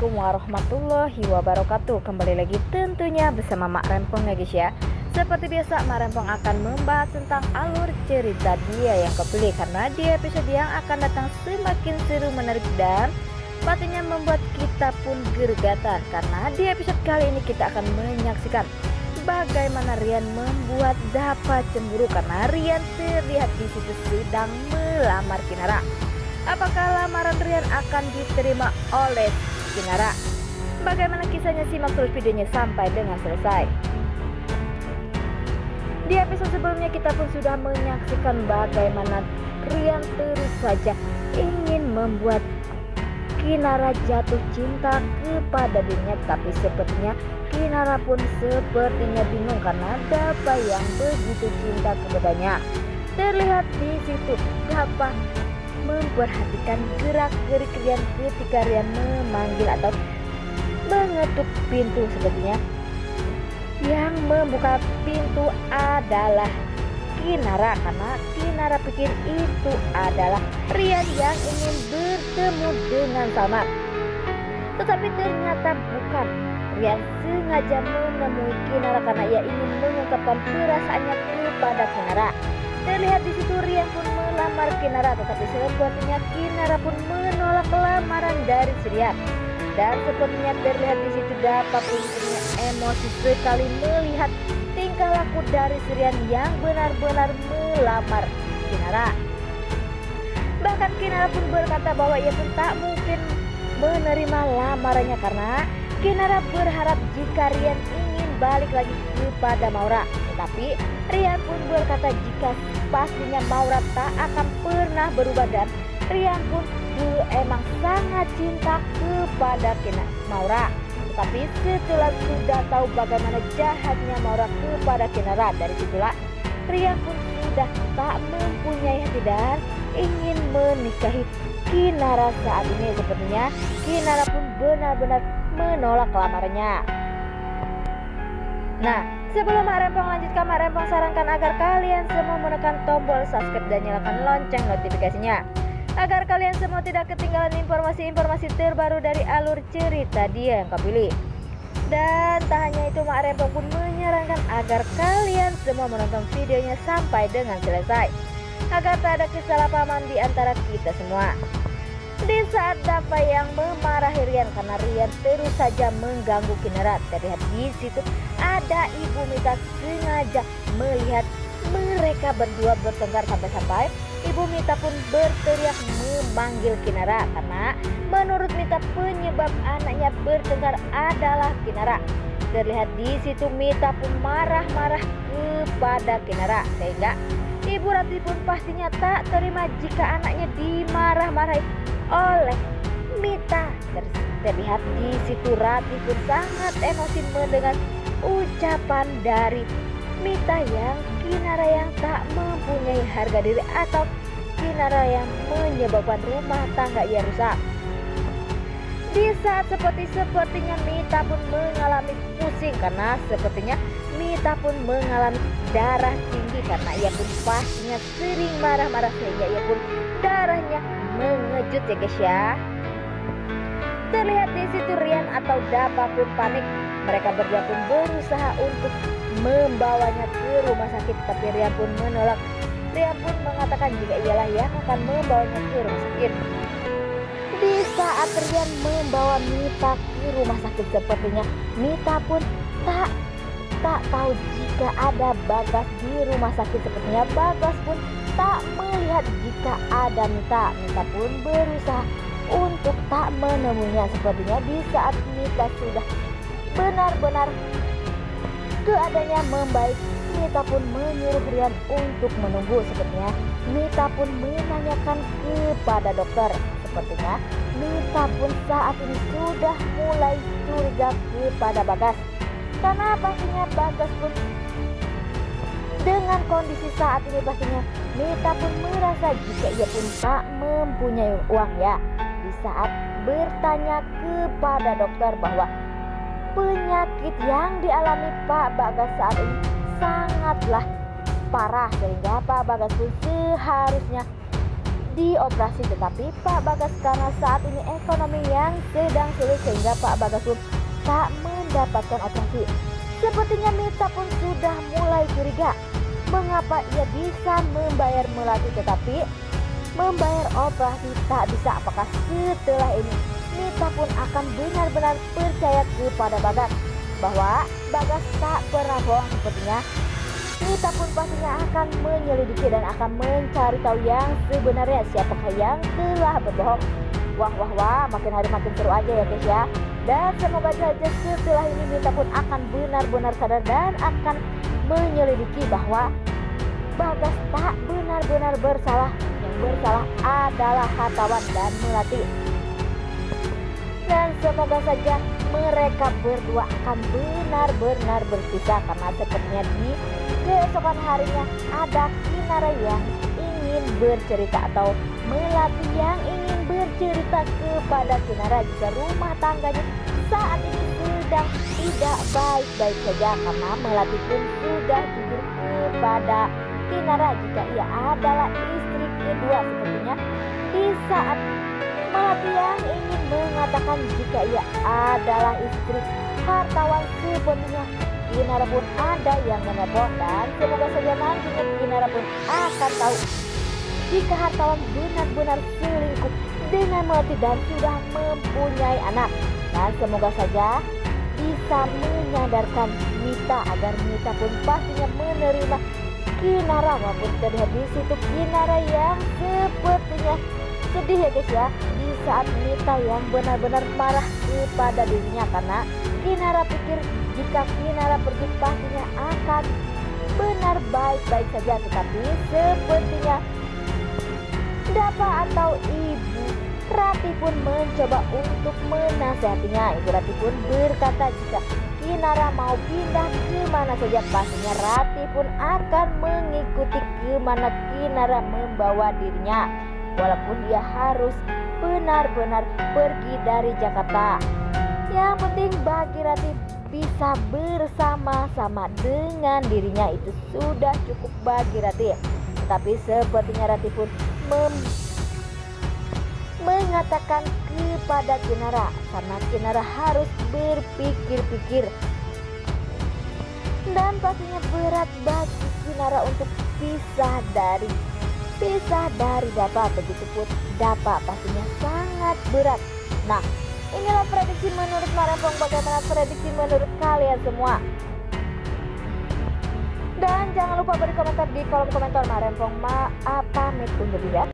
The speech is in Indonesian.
Assalamualaikum warahmatullahi wabarakatuh. Kembali lagi tentunya bersama Mak Rempong ya guys ya. Seperti biasa Mak Rempong akan membahas tentang alur cerita dia yang kepilih, karena di episode yang akan datang semakin seru, menarik, dan pastinya membuat kita pun gergatan. Karena di episode kali ini kita akan menyaksikan bagaimana Rian membuat Dapa cemburu karena Rian terlihat di situ sedang melamar Kinara. Apakah lamaran Rian akan diterima oleh Kinara? Bagaimana kisahnya? Simak terus videonya sampai dengan selesai. Di episode sebelumnya kita pun sudah menyaksikan bagaimana Rian terus saja ingin membuat Kinara jatuh cinta kepada dirinya, tapi sepertinya Kinara pun sepertinya bingung karena Dapa yang begitu cinta kepadanya. Terlihat di situ Dapa memperhatikan gerak-gerik Rian ketika Rian memanggil atau mengetuk pintu. Sepertinya yang membuka pintu adalah Kinara, karena Kinara pikir itu adalah Rian yang ingin bertemu dengan Salma. Tetapi ternyata bukan. Rian sengaja menemui Kinara karena ia ingin mengungkapkan perasaannya kepada Kinara. Terlihat di situ Rian pun melamar Kinara, tetapi sepertinya Kinara pun menolak lamaran dari Rian. Dan sepertinya terlihat di situ Dapa pun punya emosi sekali melihat tingkah laku dari Rian yang benar-benar melamar Kinara. Bahkan Kinara pun berkata bahwa ia pun tak mungkin menerima lamarannya karena Kinara berharap jika Rian ingin balik lagi kepada Maura. Tetapi Rian pun berkata jika pastinya Maura tak akan pernah berubah, dan Rian pun emang sangat cinta kepada Maura. Tetapi setelah sudah tahu bagaimana jahatnya Maura kepada Kinara, dari situlah Rian pun sudah tak mempunyai hati dan ingin menikahi Kinara saat ini. Sepertinya Kinara pun benar-benar menolak lamarannya. Nah, sebelum Mak Rempong lanjutkan, Mak Rempong sarankan agar kalian semua menekan tombol subscribe dan nyalakan lonceng notifikasinya, agar kalian semua tidak ketinggalan informasi-informasi terbaru dari alur cerita dia yang kau pilih. Dan tak hanya itu, Mak Rempong pun menyarankan agar kalian semua menonton videonya sampai dengan selesai, agar tak ada kesalahpahaman di antara kita semua. Di saat Dapa yang memarahi Rian karena Rian terus saja mengganggu Kinara, terlihat di situ ada Ibu Mita sengaja melihat mereka berdua bertengkar, sampai-sampai Ibu Mita pun berteriak memanggil Kinara karena menurut Mita penyebab anaknya bertengkar adalah Kinara. Terlihat di situ Mita pun marah-marah kepada Kinara, sehingga Ibu Ratih pun pastinya tak terima jika anaknya dimarah-marahi oleh Mita. Terlihat di situ Ratih pun sangat emosi mendengar ucapan dari Mita yang Kinara yang tak mempunyai harga diri atau Kinara yang menyebabkan rumah tangga ia rusak. Di saat sepertinya Mita pun mengalami pusing karena sepertinya Mita pun mengalami darah tinggi karena ia pun pastinya sering marah-marah, sehingga ia pun darahnya mengejut ya guys ya. Terlihat di situ Rian atau Dapa pun panik. Mereka berdua pun berusaha untuk membawanya ke rumah sakit, tapi Rian pun menolak. Rian pun mengatakan jika ialah yang akan membawanya ke rumah sakit. Di saat Rian membawa Mita ke rumah sakit, sepertinya Mita pun tak tahu jika ada Bagas di rumah sakit. Sepertinya Bagas pun tak melihat jika ada Mita. Mita pun berusaha untuk tak menemuinya. Sepertinya di saat Mita sudah benar-benar keadaannya membaik, Mita pun menyuruh Rian untuk menunggu. Sepertinya Mita pun menanyakan kepada dokter. Sepertinya Mita pun saat ini sudah mulai curiga kepada Bagas, karena pastinya Bagas pun dengan kondisi saat ini pastinya Mita pun merasa jika ia pun tak mempunyai uang ya. Di saat bertanya kepada dokter bahwa penyakit yang dialami Pak Bagas saat ini sangatlah parah, sehingga Pak Bagas pun seharusnya dioperasi, tetapi Pak Bagas karena saat ini ekonomi yang sedang sulit sehingga Pak Bagas pun tak mendapatkan operasi. Sepertinya Mita pun sudah mulai curiga mengapa ia bisa membayar Melati tetapi membayar operasi tak bisa. Apakah setelah ini Mita pun akan benar-benar percaya kepada Bagas bahwa Bagas tak pernah bohong? Sepertinya Mita pun pastinya akan menyelidiki dan akan mencari tahu yang sebenarnya siapakah yang telah berbohong. Wah, makin hari makin seru aja ya guys ya. Dan semoga saja setelah ini Mita pun akan benar-benar sadar dan akan menyelidiki bahwa Bagas tak benar-benar bersalah. Yang bersalah adalah Hartawan dan Melati. Dan semoga saja mereka berdua akan benar-benar berpisah, karena sepertinya di keesokan harinya ada Kinara yang ingin bercerita atau Melati yang ingin bercerita kepada Kinara jika rumah tangganya saat ini sedang tidak baik-baik saja, karena Melati pun sudah jujur kepada Kinara jika ia adalah istri kedua. Sepertinya di saat Melati yang ingin mengatakan jika ia adalah istri Hartawan, sepertinya Kinara pun ada yang menelpon, dan semoga saja nantinya Kinara pun akan tahu jika Hartawan benar-benar selingkuh dengan Melati dan sudah mempunyai anak. Dan semoga saja bisa menyadarkan Mita agar Mita pun pastinya menerima Kinara, walaupun terlihat di situ Kinara yang sepertinya sedih ya guys ya, di saat Mita yang benar-benar marah kepada dirinya karena Kinara pikir jika Kinara pergi pastinya akan benar baik-baik saja, tetapi sepertinya Dapa atau Ibu Rati pun mencoba untuk menasihatinya. Ibu Rati pun berkata jika Kinara mau pindah kemana saja pastinya Rati pun akan mengikuti kemana Kinara membawa dirinya, walaupun dia harus benar-benar pergi dari Jakarta. Yang penting bagi Rati bisa bersama-sama dengan dirinya itu sudah cukup bagi Rati. Tapi sepertinya Rati pun mengatakan kepada Kinara karena Kinara harus berpikir-pikir, dan pastinya berat bagi Kinara untuk pisah dari Dapa. Begitupun Dapa pastinya sangat berat. Nah, inilah prediksi menurut Marempong. Bagaimana prediksi menurut kalian semua? Dan jangan lupa beri komentar di kolom komentar. Marempong pamit undur diri.